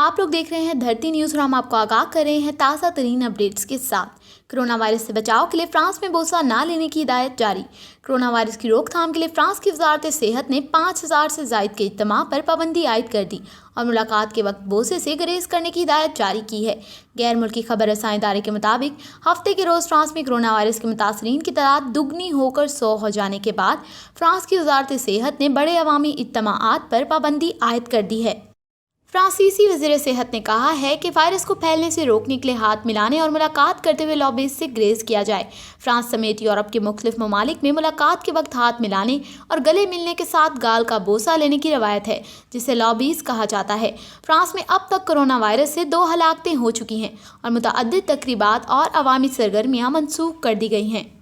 आप लोग देख रहे हैं धरती न्यूज़ और हम आपको आगाह कर रहे हैं ताज़ा तरीन अपडेट्स के साथ। कोरोना वायरस से बचाव के लिए फ्रांस में बोसा ना लेने की हिदायत जारी। कोरोना वायरस की रोकथाम के लिए फ्रांस की वजारत सेहत ने 5000 से जायद के इज्तिमा पर पाबंदी आयद कर दी और मुलाकात के वक्त बोसे से गुरेज करने की हिदायत जारी की है। गैर मुल्की खबर रसां इदारे के मुताबिक हफ्ते के रोज़ फ्रांस में कोरोना वायरस के मुतासरीन की तादाद दुगनी होकर 100 हो जाने के बाद फ्रांस की वजारत सेहत ने बड़े अवामी इज्तिमाआत पर पाबंदी आयद कर दी है। फ्रांसीसी वज़ीर सेहत ने कहा है कि वायरस को फैलने से रोकने के लिए हाथ मिलाने और मुलाकात करते हुए लॉबीज से ग्रेज किया जाए। फ्रांस समेत यूरोप के मुख्तलिफ ममालिक में मुलाकात के वक्त हाथ मिलाने और गले मिलने के साथ गाल का बोसा लेने की रवायत है, जिसे लॉबीज कहा जाता है। फ्रांस में अब तक कोरोना वायरस से 2 हलाकतें हो चुकी हैं और मुतअद्दिद तकरीबात और अवामी सरगर्मियाँ मनसूख कर दी गई हैं।